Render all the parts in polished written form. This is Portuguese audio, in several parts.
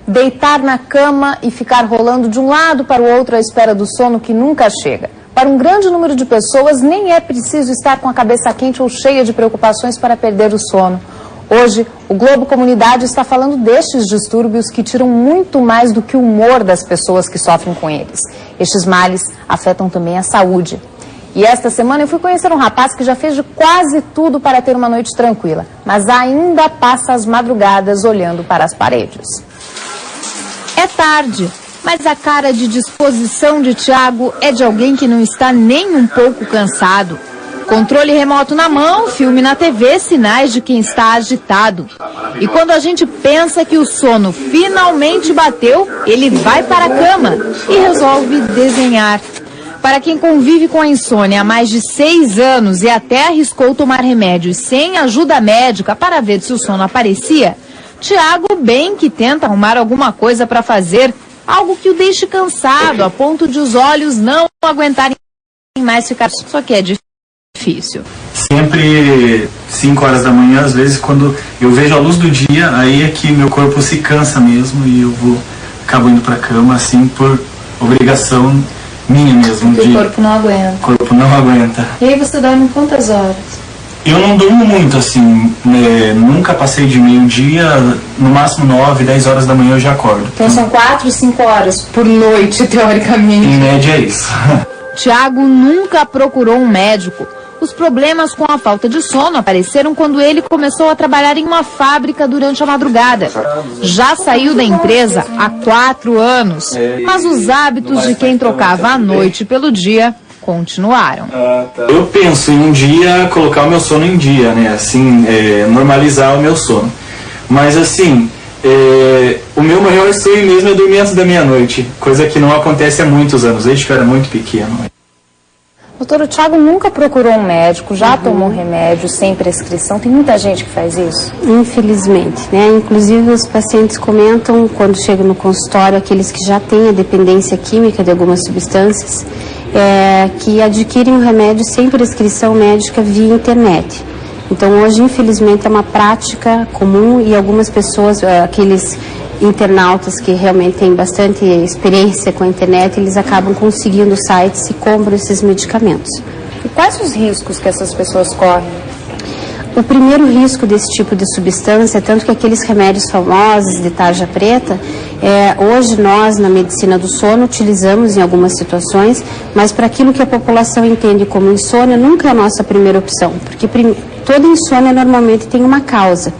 Deitar na cama e ficar rolando de um lado para o outro à espera do sono que nunca chega. Para um grande número de pessoas, nem é preciso estar com a cabeça quente ou cheia de preocupações para perder o sono. Hoje, o Globo Comunidade está falando destes distúrbios que tiram muito mais do que o humor das pessoas que sofrem com eles. Estes males afetam também a saúde. E esta semana eu fui conhecer um rapaz que já fez de quase tudo para ter uma noite tranquila, mas ainda passa as madrugadas olhando para as paredes. É tarde, mas a cara de disposição de Tiago é de alguém que não está nem um pouco cansado. Controle remoto na mão, filme na TV, sinais de quem está agitado. E quando a gente pensa que o sono finalmente bateu, ele vai para a cama e resolve desenhar. Para quem convive com a insônia há mais de 6 anos e até arriscou tomar remédios sem ajuda médica para ver se o sono aparecia, Tiago bem que tenta arrumar alguma coisa para fazer, algo que o deixe cansado, a ponto de os olhos não aguentarem mais ficar, só que é difícil. Sempre 5 horas da manhã, às vezes quando eu vejo a luz do dia, aí é que meu corpo se cansa mesmo e eu acabo indo para a cama, assim, por obrigação minha mesmo. O corpo não aguenta. O corpo não aguenta. E aí você dorme quantas horas? Eu não durmo muito, assim, nunca passei de meio-dia, no máximo 9, 10 horas da manhã eu já acordo. Então são 4, 5 horas por noite, teoricamente. Em média é isso. Tiago nunca procurou um médico. Os problemas com a falta de sono apareceram quando ele começou a trabalhar em uma fábrica durante a madrugada. Já saiu da empresa há 4 anos, mas os hábitos de quem trocava a noite pelo dia continuaram. Eu penso em um dia colocar o meu sono em dia, né? Assim, normalizar o meu sono. Mas assim, o meu maior sonho mesmo é dormir antes da meia-noite, coisa que não acontece há muitos anos, desde que eu era muito pequeno. Doutor, o Tiago nunca procurou um médico, já tomou remédio sem prescrição, tem muita gente que faz isso? Infelizmente, né? Inclusive os pacientes comentam quando chegam no consultório, aqueles que já têm a dependência química de algumas substâncias, que adquirem o remédio sem prescrição médica via internet. Então hoje, infelizmente, é uma prática comum e algumas pessoas, aqueles internautas que realmente têm bastante experiência com a internet, eles acabam conseguindo sites e compram esses medicamentos. E quais os riscos que essas pessoas correm? O primeiro risco desse tipo de substância, tanto que aqueles remédios famosos de tarja preta, hoje nós na medicina do sono utilizamos em algumas situações, mas para aquilo que a população entende como insônia, nunca é a nossa primeira opção, porque toda insônia normalmente tem uma causa,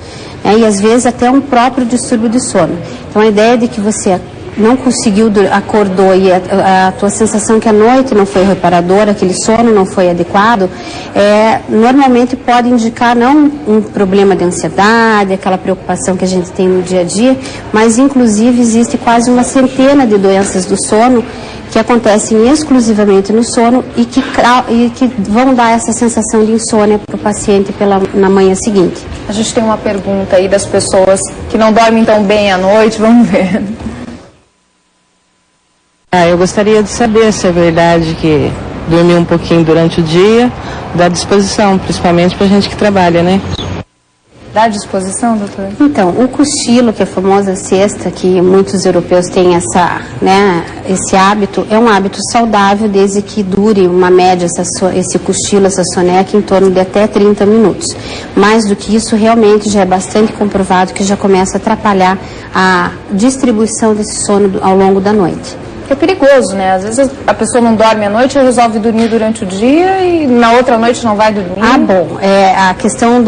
e às vezes até um próprio distúrbio de sono. Então a ideia de que você não conseguiu, acordou e a tua sensação que a noite não foi reparadora, aquele sono não foi adequado, normalmente pode indicar não um problema de ansiedade, aquela preocupação que a gente tem no dia a dia, mas inclusive existe quase uma centena de doenças do sono que acontecem exclusivamente no sono e que vão dar essa sensação de insônia para o paciente na manhã seguinte. A gente tem uma pergunta aí das pessoas que não dormem tão bem à noite, vamos ver. Eu gostaria de saber se é verdade que dormir um pouquinho durante o dia dá disposição, principalmente para gente que trabalha, né? Dá disposição, doutor? Então, o cochilo, que é a famosa siesta, que muitos europeus têm esse hábito, é um hábito saudável desde que dure uma média, esse cochilo, essa soneca, em torno de até 30 minutos. Mais do que isso, realmente já é bastante comprovado que já começa a atrapalhar a distribuição desse sono ao longo da noite. É perigoso, né? Às vezes a pessoa não dorme à noite e resolve dormir durante o dia e na outra noite não vai dormir. Ah, bom. A questão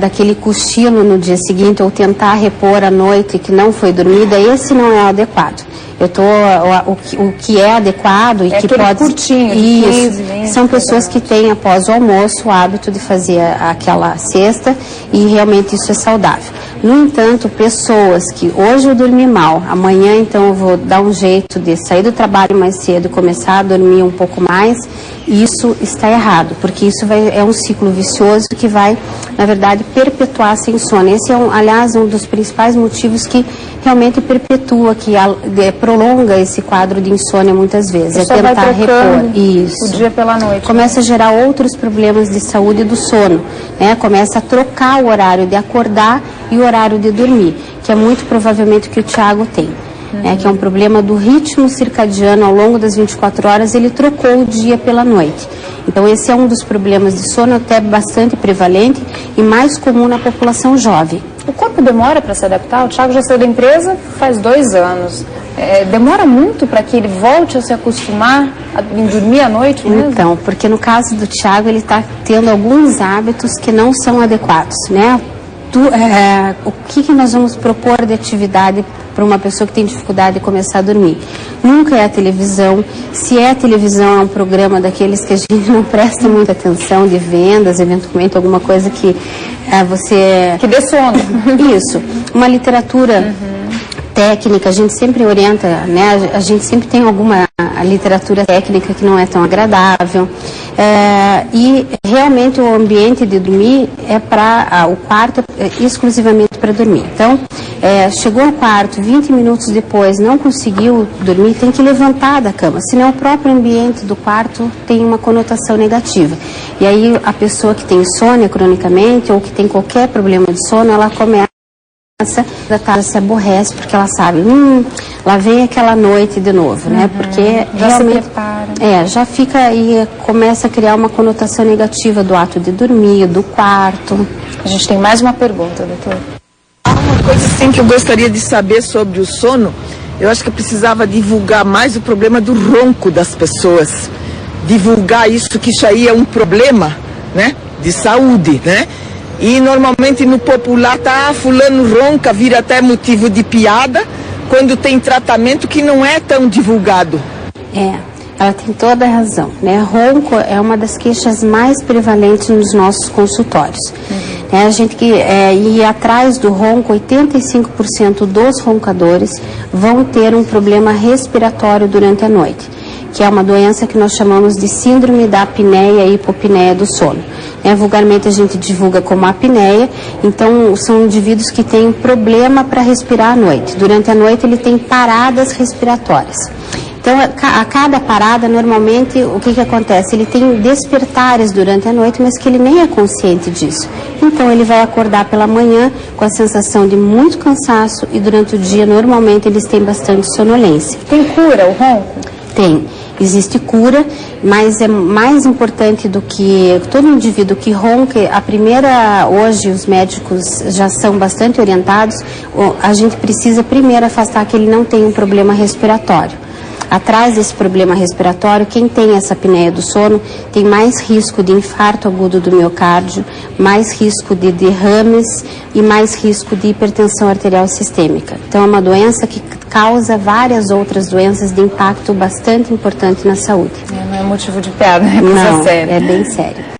daquele cochilo no dia seguinte ou tentar repor a noite que não foi dormida, esse não é o adequado. O que é adequado e que pode... curtinho, de 15, 20, são pessoas que têm, após o almoço, o hábito de fazer aquela cesta e realmente isso é saudável. No entanto, pessoas que hoje eu dormi mal, amanhã então eu vou dar um jeito de sair do trabalho mais cedo e começar a dormir um pouco mais, isso está errado, porque isso é um ciclo vicioso que vai, na verdade, perpetuar essa insônia. Esse é, aliás, um dos principais motivos que realmente perpetua, que prolonga esse quadro de insônia muitas vezes. Só vai tentar repor isso. O dia pela noite. Começa a gerar outros problemas de saúde do sono, né? Começa a trocar o horário de acordar e o horário de dormir, que é muito provavelmente o que o Thiago tem. Que é um problema do ritmo circadiano ao longo das 24 horas, ele trocou o dia pela noite. Então esse é um dos problemas de sono até bastante prevalente e mais comum na população jovem. O corpo demora para se adaptar? O Thiago já saiu da empresa faz 2 anos. Demora muito para que ele volte a se acostumar em dormir à noite mesmo? Então, porque no caso do Thiago, ele está tendo alguns hábitos que não são adequados, né? O que nós vamos propor de atividade para uma pessoa que tem dificuldade de começar a dormir? Nunca é a televisão. Se é a televisão, é um programa daqueles que a gente não presta muita atenção, de vendas, eventualmente alguma coisa que você... Que dê sono. Isso. Uma literatura técnica, a gente sempre orienta, né? A gente sempre tem alguma literatura técnica que não é tão agradável. E realmente o ambiente de dormir é para o quarto exclusivamente para dormir. Então, chegou ao quarto, 20 minutos depois não conseguiu dormir, tem que levantar da cama, senão o próprio ambiente do quarto tem uma conotação negativa. E aí a pessoa que tem insônia cronicamente ou que tem qualquer problema de sono, ela começa se aborrece porque ela sabe, lá vem aquela noite de novo, né? Porque já realmente se prepara. Já fica e começa a criar uma conotação negativa do ato de dormir, do quarto. A gente tem mais uma pergunta, doutor. Uma coisa assim que eu gostaria de saber sobre o sono, eu acho que eu precisava divulgar mais o problema do ronco das pessoas. Divulgar isso, que isso aí é um problema, né? De saúde, né? E normalmente no popular fulano ronca, vira até motivo de piada, quando tem tratamento que não é tão divulgado. Ela tem toda a razão, né? Ronco é uma das queixas mais prevalentes nos nossos consultórios. A gente e atrás do ronco, 85% dos roncadores vão ter um problema respiratório durante a noite, que é uma doença que nós chamamos de síndrome da apneia e hipopneia do sono. Vulgarmente a gente divulga como apneia, então são indivíduos que têm problema para respirar à noite. Durante a noite ele tem paradas respiratórias. Então, a cada parada, normalmente, o que acontece? Ele tem despertares durante a noite, mas que ele nem é consciente disso. Então, ele vai acordar pela manhã com a sensação de muito cansaço e durante o dia, normalmente, eles têm bastante sonolência. Tem cura o ronco? Tem. Existe cura, mas é mais importante do que todo indivíduo que ronca. Hoje os médicos já são bastante orientados, a gente precisa primeiro afastar que ele não tem um problema respiratório. Atrás desse problema respiratório, quem tem essa apneia do sono tem mais risco de infarto agudo do miocárdio, mais risco de derrames e mais risco de hipertensão arterial sistêmica. Então é uma doença que causa várias outras doenças de impacto bastante importante na saúde. Não é motivo de piada, é coisa séria. É bem sério.